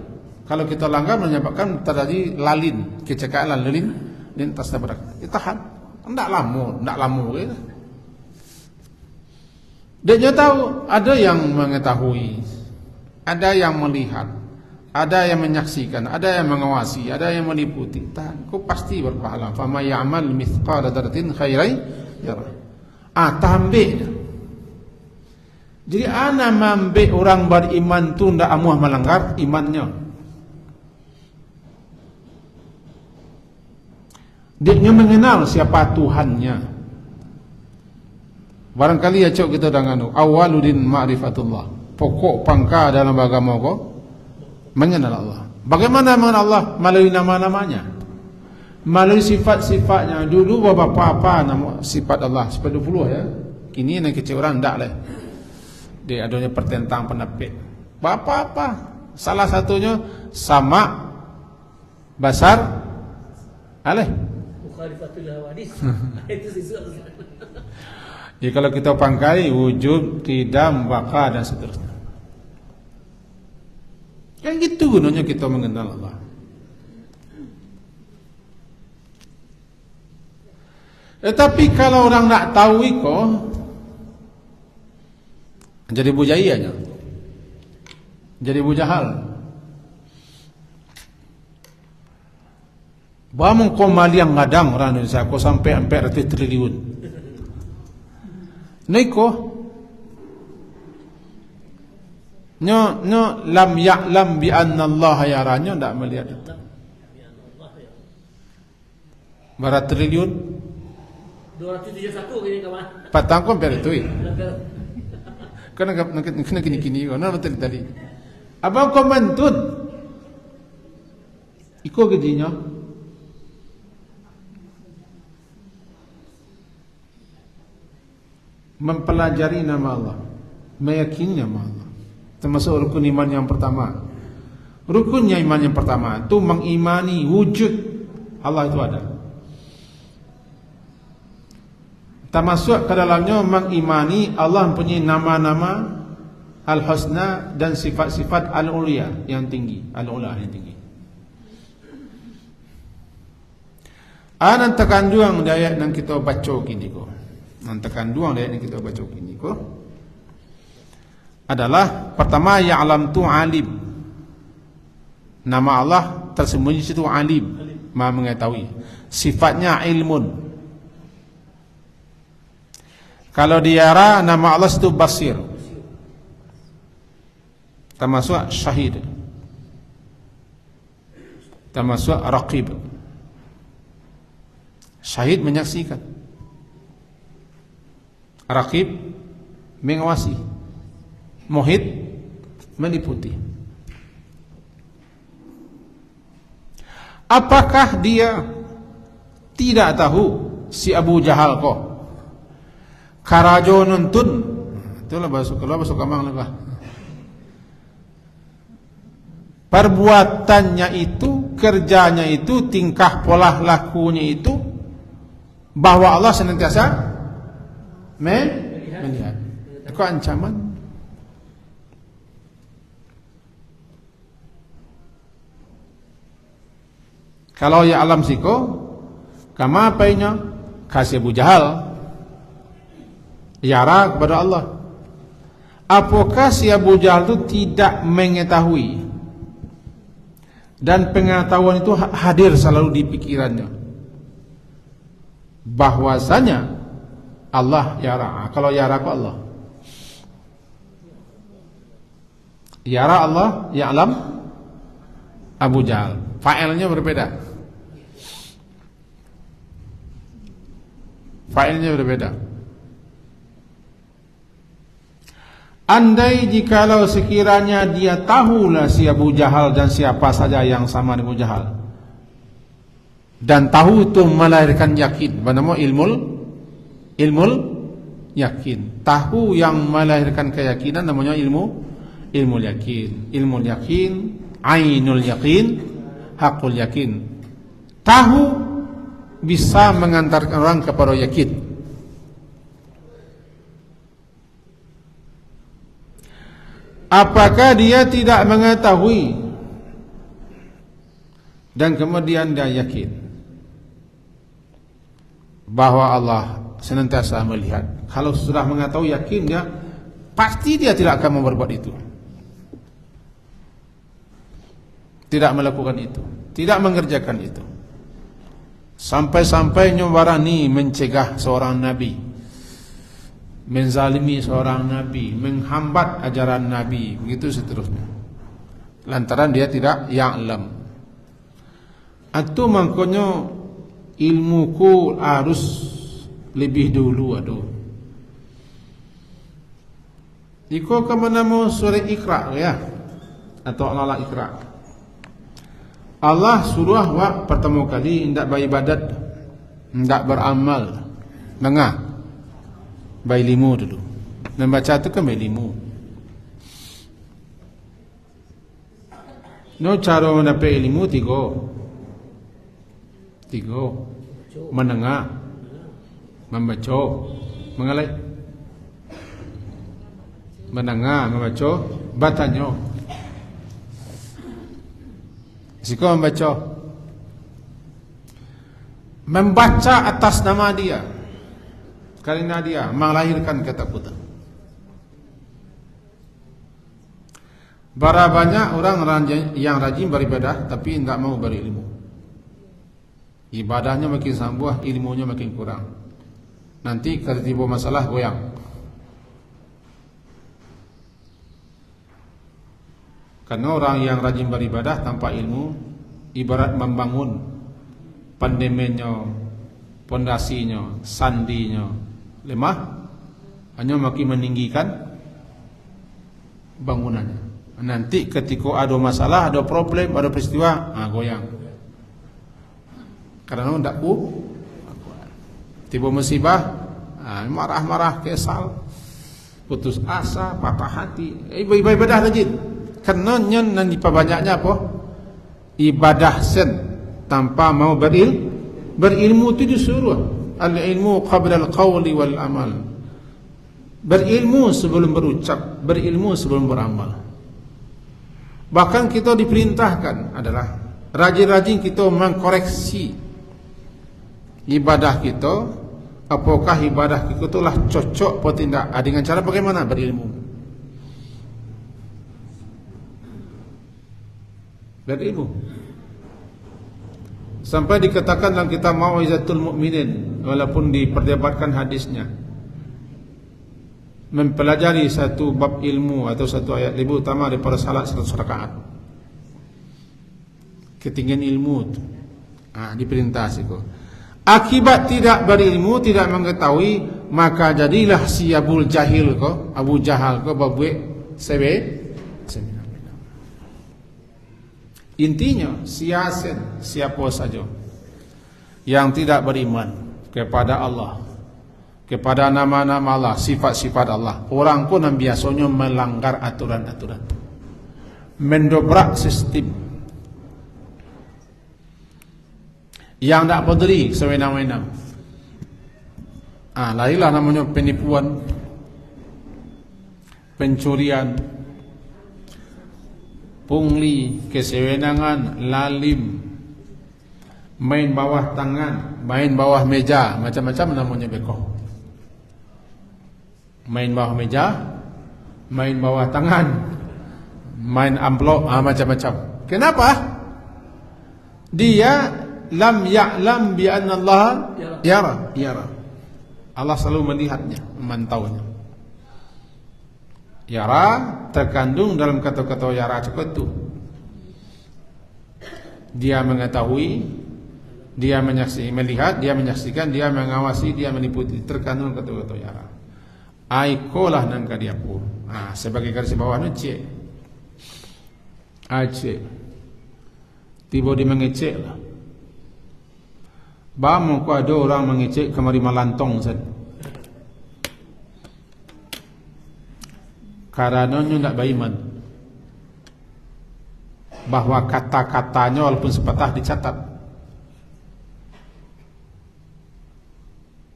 Kalau kita langgar menyebabkan terjadi lalin, kecelakaan lalin. Lintas tabrak, tahan. Tidak lama gitu. Dia tahu, ada yang mengetahui, ada yang melihat, ada yang menyaksikan, ada yang mengawasi, ada yang meliputi. Tahan, kau pasti berpahala. Fama ya'mal mithqala dzarratin khairan yarah. Tambahnya. Jadi ana mambe orang beriman tu ndak amuah melanggar imannya. Dia mengenal siapa Tuhannya. Barangkali ya cok kita dengan awaludin ma'rifatullah. Pokok pangka dalam agama kau mengenal Allah. Bagaimana mengenal Allah? Melalui nama-namanya, melalui sifat-sifatnya. Dulu apa nama sifat Allah? Sifat 20 ya. Kini yang kecil orang ndak lah. Dia adanya pertentang pendapat. Apa? Salah satunya sama, basar, alih. Khalifatul hawadis. Itu sesuatu. Jadi kalau kita pangkai wujud, qidam, baqa dan seterusnya. Kan gitu gunanya kita mengenal Allah. Tapi kalau orang nak tahu kok jadi bujaianya. Jadi bujahal. Bangun kau maliang ngadang orang Indonesia kau sampai 400 triliun. Niko nyo lam ya'lam bi anna Allah yaranya ndak melihat itu. Berapa triliun? 271 kini kawan. Patang kau ber itu. Kena kini kau nak betul tadi. Abang kau mantun. Iko gajinya. Mempelajari nama Allah, meyakini nama Allah, termasuk rukun iman yang pertama. Rukunnya iman yang pertama itu mengimani wujud Allah itu ada. Termasuk ke dalamnya mengimani Allah mempunyai nama-nama al-husna dan sifat-sifat al-uliya yang tinggi, al-ula yang tinggi. Anan tekan duang daya yang kita baca kini ko. Nantikan dua ayat yang kita baca ini ko adalah pertama ya'lam tu alim. Nama Allah tersembunyi situ alim, Maha mengetahui. Sifatnya ilmun. Kalau diara nama Allah itu basir. Termasuk syahid. Termasuk raqib. Syahid menyaksikan. Raqib mengawasi, muhit meliputi. apakah dia tidak tahu si Abu Jahal ko karajo nuntun, itulah bahasa kamang lah, perbuatannya itu, kerjanya itu, tingkah pola lakunya itu, bahwa Allah senantiasa melihat. Itu ancaman. Kalau ya alam siko, kama apainya kasih Abu Jahal yara kepada Allah. Apakah si Abu Jahal itu tidak mengetahui, dan pengetahuan itu hadir selalu di pikirannya, bahwasanya Allah yara. Kalau yara ke Allah, yara Allah, ya'lam Abu Jahal, fa'ilnya berbeda. Fa'ilnya berbeda. Andai jikalau sekiranya dia tahulah si Abu Jahal dan siapa saja yang sama dengan Abu Jahal, dan tahu itu melahirkan yakin. Bagaimana ilmul yakin. Tahu yang melahirkan keyakinan namanya ilmu yakin. Ilmu yakin, ainul yakin, hakul yakin. Tahu bisa mengantarkan orang kepada yakin. Apakah dia tidak mengetahui dan kemudian dia yakin bahwa Allah senantiasa melihat? Kalau sudah mengetahui, yakin, dia pasti dia tidak akan memperbuat itu, tidak melakukan itu, tidak mengerjakan itu. Sampai-sampai nyobarani mencegah seorang nabi, menzalimi seorang nabi, menghambat ajaran nabi, begitu seterusnya, lantaran dia tidak ya'lam. Atau makanya ilmuku harus lebih dulu. Iko kemana mau surah Iqra ya, atau Allah Iqra. Allah suruh awak pertama kali hendak beribadat, hendak beramal, dengar berilmu dulu. Dan baca itu kan berilmu. No cara mendapat ilmu tiga. Mendengar, membaca, mengalai. Mendengar, membaca, bertanya. Jika membaca atas nama dia, karena dia melahirkan ketakutan. Berapa banyak orang yang rajin beribadah tapi tidak mau berilmu. Ibadahnya makin sambuh, ilmunya makin kurang. Nanti tertimbul masalah goyang. Karena orang yang rajin beribadah tanpa ilmu ibarat membangun pandemennya, pondasinya, sandinya lemah, hanya makin meninggikan bangunannya. Nanti ketika ada masalah, ada problem, ada peristiwa, goyang. Karena tidak tiba musibah, marah-marah, kesal, putus asa, patah hati. Ibadah rajin. Karena nanti banyaknya apa? Ibadah sen tanpa mau berilmu itu disuruh. Al-ilmu qabla al-qawli wal amal. Berilmu sebelum berucap, berilmu sebelum beramal. Bahkan kita diperintahkan adalah rajin-rajin kita mengkoreksi ibadah kita. Apakah ibadah kita itulah cocok atau tidak? Dengan cara bagaimana? Berilmu. Berilmu. Sampai dikatakan dalam kitab Mau'izatul Mu'minin, walaupun diperdebatkan hadisnya, mempelajari satu bab ilmu atau satu ayat lebih utama daripada salat 100 rakaat. Ketinggian ilmu itu diperintah siku. Akibat tidak berilmu, tidak mengetahui, maka jadilah si Abu Jahil ko, Abu Jahal ko babuik sebe. Intinya siapa saja yang tidak beriman kepada Allah, kepada nama-nama Allah, sifat-sifat Allah, orang pun yang biasanya melanggar aturan-aturan, mendobrak sistem, yang tak peduli sewenang-wenang. Lahirlah namanya penipuan, pencurian, pungli, kesewenangan, lalim, main bawah tangan, main bawah meja, macam-macam namanya bekoh. Main bawah meja, main bawah tangan, main amplop, macam-macam. Kenapa? Dia lam ya'lam bi anna Allah yara. Allah selalu melihatnya, memantaunya. Yara terkandung dalam kata-kata yara itu. Dia mengetahui, dia melihat, dia menyaksikan, dia mengawasi, dia meliputi, terkandung kata-kata yara. Aikolah nangka dia pun. Sebagai garis bawah nu cek. Cek. Tiba dia mengecek lah. Bamu ko ada orang mengecek kemari malantong saja. Karena tidak beriman bahwa kata-katanya walaupun sepatah dicatat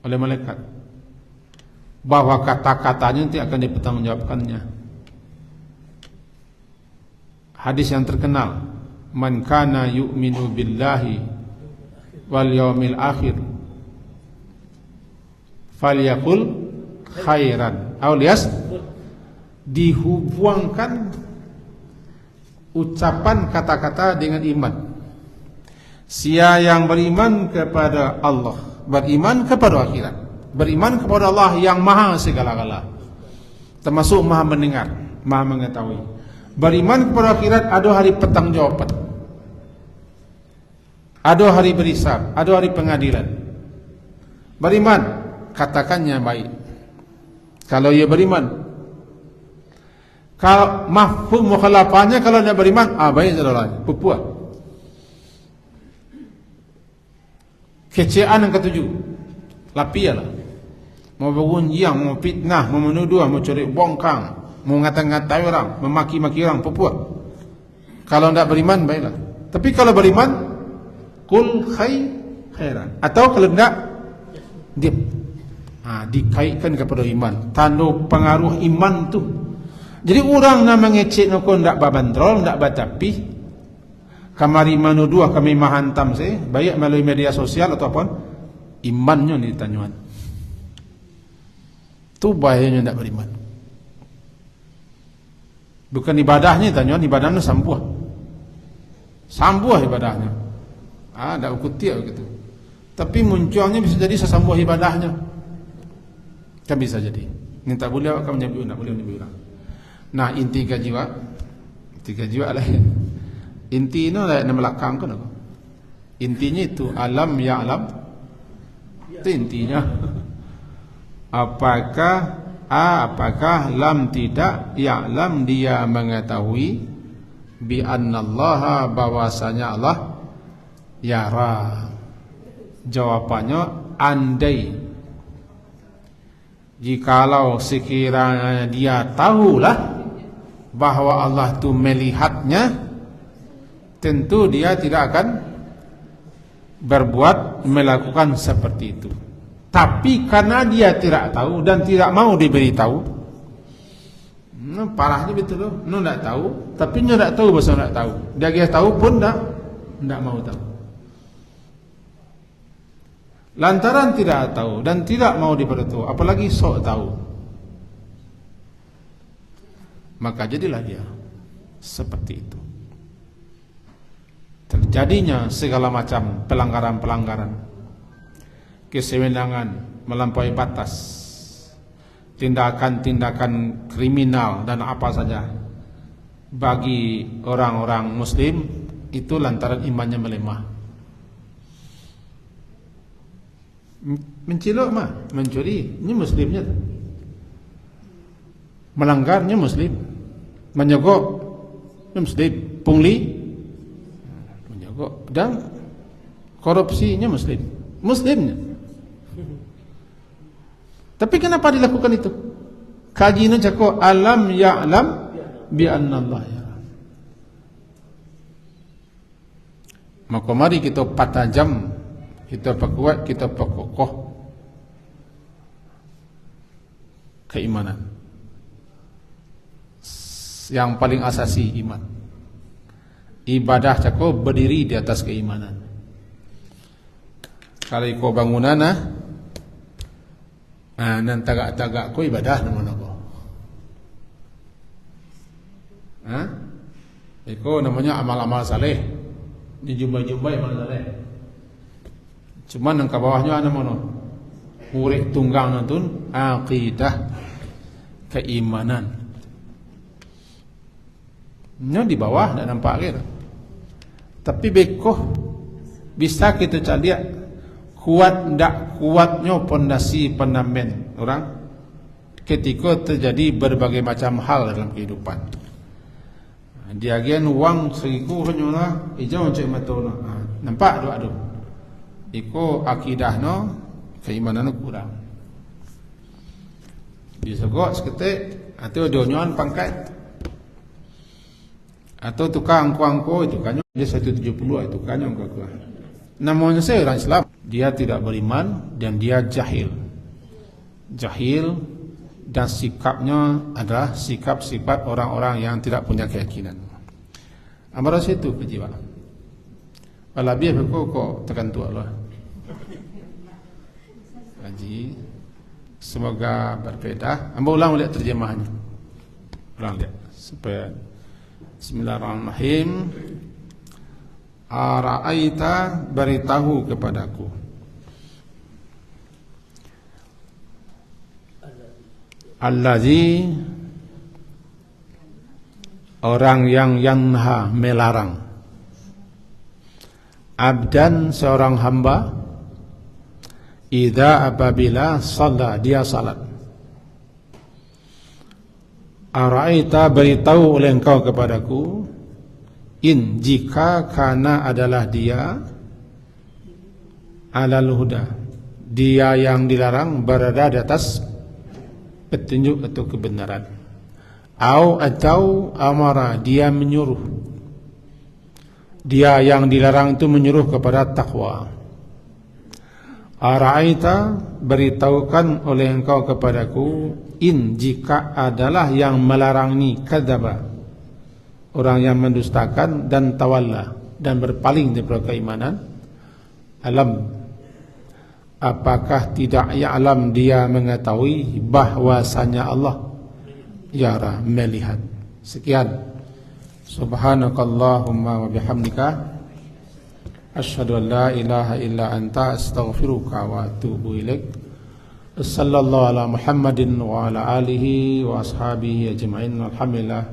oleh malaikat, bahwa kata-katanya nanti akan dipertanggungjawabkannya. Hadis yang terkenal, man kana yu'minu billahi wal yaumil akhir falyaqul khairan aw liyasmut. Dihubungkan ucapan kata-kata dengan iman. Sia yang beriman kepada Allah, beriman kepada akhirat, beriman kepada Allah yang maha segala-gala, termasuk maha mendengar, maha mengetahui. Beriman kepada akhirat, ada hari pertanggungjawaban, ada hari berisab, ada hari pengadilan. Beriman, katakannya baik. Kalau ia beriman, kalau mafhum mukhalafahnya, kalau dia beriman, baik saudara, pupuah. Kecean yang ketujuh, lapialah. Mau bergunjing, mau fitnah, mau menuduh, mau cari bongkang, mau ngata-ngatai orang, memaki-maki orang, pupuah. Kalau tidak beriman, baiklah. Tapi kalau beriman, kul khairan. Atau kalau tidak, diam. Dikaitkan kepada iman. Tanda pengaruh iman tu. Jadi orang nak mengecek nak ndak babantrol, ndak batapi, kamari manuduh kami mahantam saya, baik melalui media sosial ataupun imannya ni ditanyuan. Tu bahayanya ndak beriman. Bukan ibadahnya ditanyuan, ibadahnya sambuh. Sambuh ibadahnya. Ndak ukuti begitu. Tapi munculnya bisa jadi sesambuh ibadahnya. Kan bisa jadi. Minta boleh kamu nyebut, nak boleh nyebut orang. Nah, inti jiwa lah. Inti itu lah yang belakang kan? Intinya itu alam ya alam. Itu intinya. Apakah lam tidak ya'lam, dia mengetahui bi annallaha, bahwasanya Allah yara. Jawabannya andai, jikalau sekiranya dia tahulah bahwa Allah itu melihatnya, tentu dia tidak akan melakukan seperti itu. Tapi karena dia tidak tahu dan tidak mau diberitahu, parahnya betul loh. Tidak tahu, tapi tidak tahu bahasa tidak tahu. Dia tahu pun tidak mau tahu. Lantaran tidak tahu dan tidak mau diberitahu, apalagi sok tahu, maka jadilah dia seperti itu. Terjadinya segala macam pelanggaran-pelanggaran, kesewenangan, melampaui batas, tindakan-tindakan kriminal dan apa saja bagi orang-orang muslim, itu lantaran imannya melemah. Mencilok mencuri, ini muslimnya. Melanggarnya muslim. Menyogok, muslim. Pungli, Dan korupsinya muslimnya. Tapi kenapa dilakukan itu? Kaji nu cakap alam ya'lam bi anna Allah yara. Maka mari kita patajam, kita perkuat, kita perkokoh keimanan. Yang paling asasi iman. Ibadah cakap berdiri di atas keimanan. Kalau kau bangunan nan tagak-tagak ko ibadah naman ako. Iko namanya amal-amal saleh. Dijumbai-jumbai amal saleh. Cuma nang kabawahnya ana mono. Urip tunggang nantun aqidah keimanan. Nya di bawah tak nampak gitu. Tapi bekoh bisa kita cari kuat ndak kuatnya pondasi pendamen orang ketika terjadi berbagai macam hal dalam kehidupan. Diagian wang seriku hanya hijau cek matona. Nampak doa. Iko akidahno keimanan kurang. Disogok seketik atau donyoan pangkat. Atau tukang angko-angko itu kan dia 170 itu kan angko. Namanya saya orang Islam, dia tidak beriman dan dia jahil. Jahil dan sikapnya adalah sikap-sifat orang-orang yang tidak punya keyakinan. Amara situ kejiwa. Walabi kok tekan tu Allah. Haji semoga berbeda. Amba ulang lihat terjemahannya. Ulang lihat supaya Bismillahirrahmanirrahim. Ara'aita, beritahu kepadaku. Allazi, orang yang yanha, melarang. Abdan, seorang hamba. Idza apabila shalla, dia salat. Ara'aita, beritahu oleh engkau kepadaku, in, jika kana adalah dia alal huda, dia yang dilarang berada di atas petunjuk atau kebenaran, atau amara, dia menyuruh, dia yang dilarang itu menyuruh kepada takwa. Ara'aita, beritahukan oleh engkau kepadaku, in, jika adalah yang melarang ni kadzaba, orang yang mendustakan, dan tawalla, dan berpaling daripada keimanan. Alam, apakah tidak ya'lam, dia mengetahui bahwasanya Allah yara, melihat. Sekian. Subhanakallahumma wa bihamdika asyhadu an la ilaha illa anta astaghfiruka wa atubu ilaik. Sallallahu ala Muhammadin wa ala alihi wa ashabihi ajma'in. Alhamdulillah.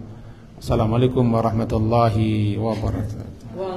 Assalamualaikum warahmatullahi wabarakatuh.